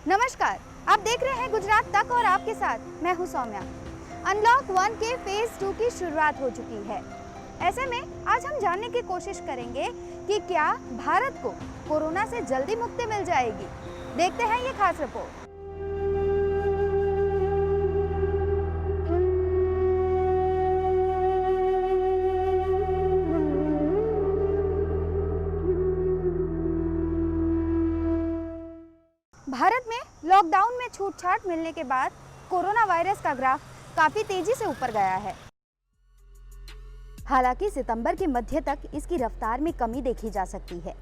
नमस्कार, आप देख रहे हैं गुजरात तक और आपके साथ मैं हूं सौम्या। अनलॉक 1 के फेज 2 की शुरुआत हो चुकी है। ऐसे में आज हम जानने की कोशिश करेंगे कि क्या भारत को कोरोना से जल्दी मुक्ति मिल जाएगी। देखते हैं ये खास रिपोर्ट। भारत में लॉकडाउन में छूट-छाट मिलने के बाद कोरोना वायरस का ग्राफ काफी तेजी से ऊपर गया है। हालांकि सितंबर के मध्य तक इसकी रफ्तार में कमी देखी जा सकती है।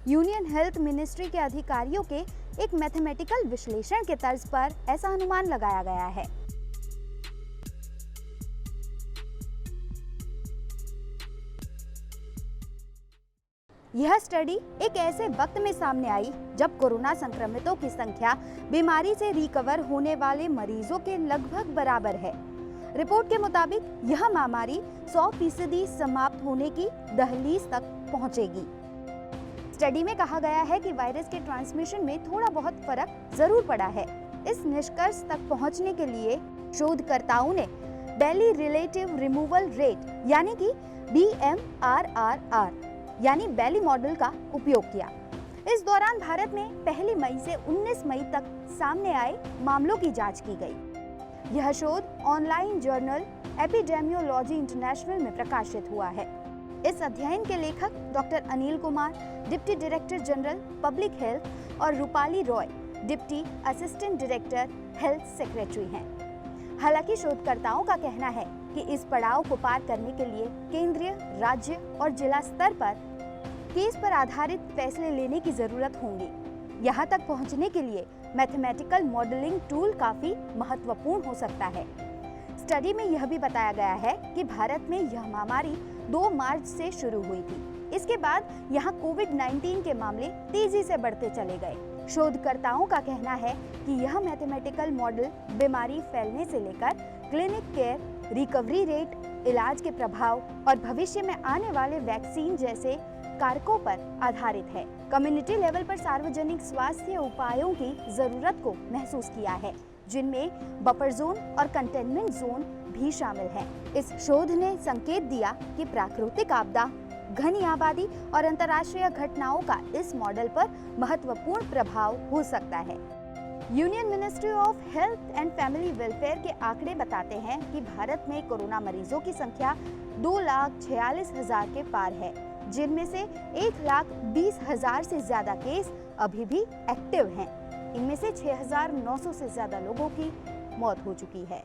यूनियन हेल्थ मिनिस्ट्री के अधिकारियों के एक मैथमेटिकल विश्लेषण के तर्ज पर ऐसा अनुमान लगाया गया है। यह स्टडी एक ऐसे वक्त में सामने आई जब कोरोना संक्रमितों की संख्या बीमारी से रिकवर होने वाले मरीजों के लगभग बराबर है। रिपोर्ट के मुताबिक यह महामारी 100% समाप्त होने की दहलीज तक पहुंचेगी। स्टडी में कहा गया है कि वायरस के ट्रांसमिशन में थोड़ा बहुत फर्क जरूर पड़ा है। इस निष्कर्ष तक पहुंचने के लिए शोधकर्ताओं ने बेली रिलेटिव रिमूवल रेट यानी कि BMRRR यानी बेली मॉडल का उपयोग किया। इस दौरान भारत में 1 मई से 19 मई तक सामने आए मामलों की जांच की गई। यह शोध ऑनलाइन जर्नल एपिडेमियोलॉजी इंटरनेशनल में प्रकाशित हुआ है। इस अध्ययन के लेखक doctor Anil Kumar, deputy director general public health, और Rupali Roy, deputy assistant director health secretary हैं। हालांकि शोधकर्ताओं का कहना है कि इस पड़ाव को पार करने के लिए केंद्रीय, राज्य और जिला स्तर पर केस पर आधारित फैसले लेने की जरूरत होगी। यहाँ तक पहुँचने के लिए मैथमेटिकल मॉडलिंग टूल काफी महत्वपूर्ण हो सकता है। स्टडी में यह भी बताया गया है कि भारत में यह महामारी 2 मार्च से शुरू हुई थी। इसके बाद यहाँ कोविड-19 के मामले तेजी से बढ़ते चले गए। शोधकर्ताओं का कहना है कि यह मैथमेटिकल मॉडल बीमारी फैलने से लेकर क्लिनिक केयर, रिकवरी रेट, इलाज के प्रभाव और भविष्य में आने वाले वैक्सीन जैसे कारकों पर आधारित है। कम्युनिटी लेवल पर सार्वजनिक स्वास्थ्य उपायों की जरूरत को महसूस किया है, जिनमें बफर जोन और कंटेनमेंट जोन भी शामिल हैं। इस शोध ने संकेत दिया कि प्राकृतिक आपदा, घनी आबादी और अंतर्राष्ट्रीय घटनाओं का इस मॉडल पर महत्वपूर्ण प्रभाव हो सकता है। Union ministry of health and family welfare के आंकड़े बताते हैं कि भारत में कोरोना मरीजों की संख्या 2,46,000 के पार है, जिनमें से 1,20,000 से ज्यादा केस अभी भी एक्टिव हैं। इनमें से 6,900 से ज्यादा लोगों की मौत हो चुकी है।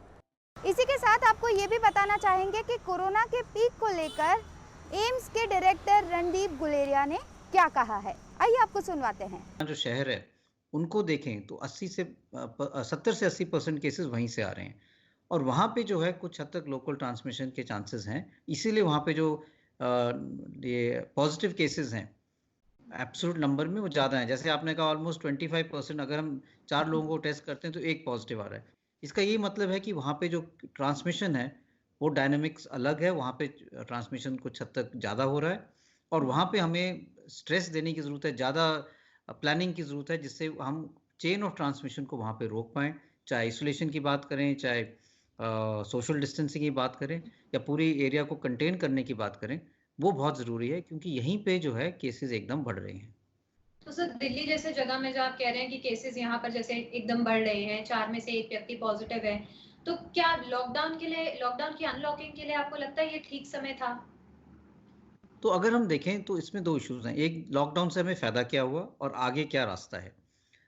इसी के साथ आपको ये भी बताना चाहेंगे कि कोरोना के पीक को लेकर एम्स के डायरेक्टर रणदीप गुलेरिया ने क्या कहा है। आइए आपको सुनवाते हैं। जो शहर है उनको देखें तो 70 से 80% केसेस वहीं से आ रहे हैं और वहाँ पे जो है कुछ हद तक लोकल ट्रांसमिशन के चांसेस हैं। इसीलिए वहाँ पे जो ये पॉजिटिव केसेस हैं एब्सोल्यूट नंबर में वो ज़्यादा है। जैसे आपने कहा ऑलमोस्ट 25%, अगर हम 4 लोगों को टेस्ट करते हैं तो 1 पॉजिटिव आ रहा है। इसका ये मतलब है कि वहाँ पे जो ट्रांसमिशन है वो डायनेमिक्स अलग है, वहाँ पे ट्रांसमिशन कुछ हद तक ज़्यादा हो रहा है और वहाँ पे हमें स्ट्रेस देने की ज़रूरत है, ज़्यादा प्लानिंग की ज़रूरत है, जिससे हम चेन ऑफ ट्रांसमिशन को वहाँ पे रोक पाएँ। चाहे आइसोलेशन की बात करें, चाहे सोशल डिस्टेंसिंग की बात करें या पूरी एरिया को कंटेन करने की बात करें, वो बहुत ज़रूरी है क्योंकि यहीं पे जो है केसेस एकदम बढ़ रहे हैं। तो सर दिल्ली जैसे जगह में जो आप कह रहे हैं कि केसेस यहाँ पर जैसे एकदम बढ़ रहे हैं, 4 में से 1 व्यक्ति पॉजिटिव है, तो क्या लॉकडाउन की अनलॉकिंग के लिए आपको लगता है ये ठीक समय था? तो अगर हम देखें तो इसमें 2 इश्यूज़ हैं। एक, लॉकडाउन से हमें फ़ायदा क्या हुआ और आगे क्या रास्ता है।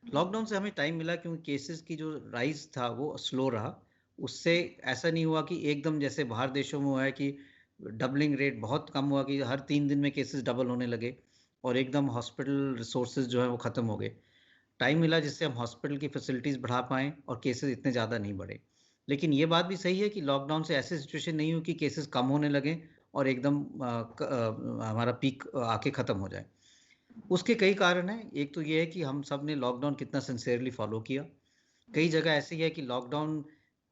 लॉकडाउन से हमें टाइम मिला क्योंकि केसेस की जो राइज़ था वो स्लो रहा। उससे ऐसा नहीं हुआ कि एकदम जैसे बाहर देशों में हुआ है कि डबलिंग रेट बहुत कम हुआ कि हर 3 दिन में केसेस डबल होने लगे और एकदम हॉस्पिटल रिसोर्सेज़ जो हैं वो ख़त्म हो गए। टाइम मिला जिससे हम हॉस्पिटल की फैसिलिटीज़ बढ़ा पाएँ और केसेस इतने ज़्यादा नहीं बढ़े। लेकिन ये बात भी सही है कि लॉकडाउन से ऐसी सिचुएशन नहीं हुई कि केसेस कम होने लगें और एकदम हमारा पीक आके ख़त्म हो जाए। उसके कई कारण हैं। एक तो ये है कि हम सब ने लॉकडाउन कितना सिंसियरली फॉलो किया। कई जगह ऐसी है कि लॉकडाउन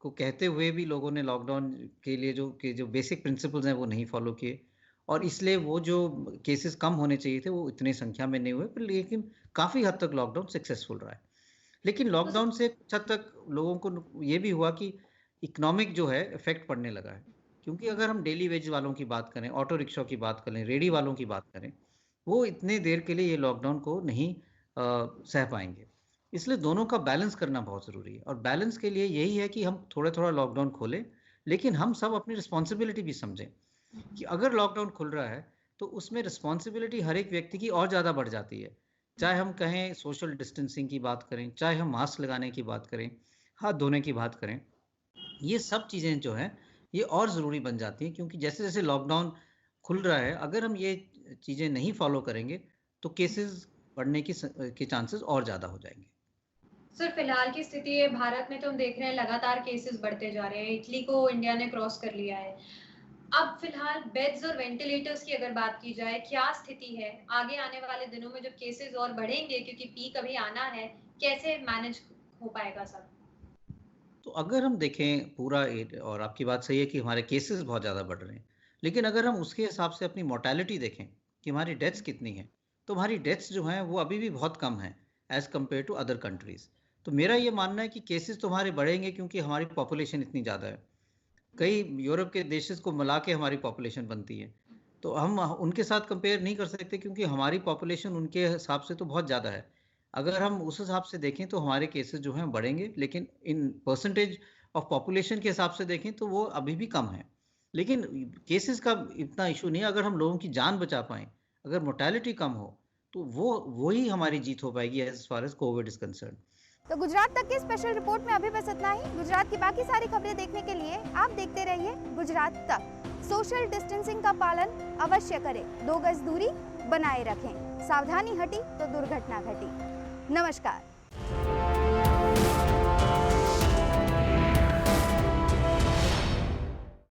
को कहते हुए भी लोगों ने लॉकडाउन के लिए जो बेसिक प्रिंसिपल्स हैं वो नहीं फॉलो किए और इसलिए वो जो केसेस कम होने चाहिए थे वो इतनी संख्या में नहीं हुए, पर लेकिन काफ़ी हद तक लॉकडाउन सक्सेसफुल रहा है। लेकिन लॉकडाउन से कुछ हद तक लोगों को ये भी हुआ कि इकोनॉमिक जो है इफेक्ट पड़ने लगा है, क्योंकि अगर हम डेली वेज वालों की बात करें, ऑटो रिक्शा की बात करें, रेडी वालों की बात करें, वो इतने देर के लिए ये लॉकडाउन को नहीं सह पाएंगे। इसलिए दोनों का बैलेंस करना बहुत ज़रूरी है, और बैलेंस के लिए यही है कि हम थोड़ा थोड़ा लॉकडाउन खोलें, लेकिन हम सब अपनी रिस्पॉन्सिबिलिटी भी समझें कि अगर लॉकडाउन खुल रहा है तो उसमें रिस्पॉन्सिबिलिटी हर एक व्यक्ति की और ज़्यादा बढ़ जाती है। चाहे हम कहें सोशल डिस्टेंसिंग की बात करें, चाहे हम मास्क लगाने की बात करें, हाथ धोने की बात करें, ये सब चीज़ें जो हैं ये और ज़रूरी बन जाती हैं, क्योंकि जैसे जैसे लॉकडाउन खुल रहा है, अगर हम ये चीज़ें नहीं फॉलो करेंगे तो केसेस बढ़ने के चांसेस और ज़्यादा हो जाएंगे। सर, फिलहाल की स्थिति है भारत में, तो हम देख रहे हैं लगातार केसेस बढ़ते जा रहे हैं। इटली को इंडिया ने क्रॉस कर लिया है। अब फिलहाल बेड्स और वेंटिलेटर्स की अगर बात की जाए, क्या स्थिति है? आगे आने वाले दिनों में जब केसेस और बढ़ेंगे, क्योंकि पीक अभी आना है, कैसे मैनेज हो पाएगा सब? तो अगर हम देखें पूरा और आपकी बात सही है कि हमारे केसेस बहुत ज़्यादा बढ़ रहे हैं, लेकिन अगर हम उसके हिसाब से अपनी मोर्टेलिटी देखें कि हमारी डेथ्स कितनी हैं, तो हमारी डेथ्स जो हैं वो अभी भी बहुत कम हैं as compare to other countries. तो मेरा ये मानना है कि केसेस तो हमारे बढ़ेंगे, क्योंकि हमारी पॉपुलेशन इतनी ज़्यादा है। कई यूरोप के देशेस को मिला के हमारी पॉपुलेशन बनती है, तो हम उनके साथ कंपेयर नहीं कर सकते, क्योंकि हमारी पॉपुलेशन उनके हिसाब से तो बहुत ज़्यादा है। अगर हम उस हिसाब से देखें तो हमारे केसेस जो हैं बढ़ेंगे, लेकिन इन परसेंटेज ऑफ पॉपुलेशन के हिसाब से देखें तो वो अभी भी कम है। लेकिन केसेस का इतना इशू नहीं है, अगर हम लोगों की जान बचा पाएँ, अगर मोर्टेलिटी कम हो, तो वही हमारी जीत हो पाएगी as far as Covid is concerned. तो गुजरात तक की स्पेशल रिपोर्ट में अभी बस इतना ही। गुजरात की बाकी सारी खबरें देखने के लिए आप देखते रहिए गुजरात तक। सोशल डिस्टेंसिंग का पालन अवश्य करें, 2 गज दूरी बनाए रखें, सावधानी हटी तो दुर्घटना घटी। नमस्कार।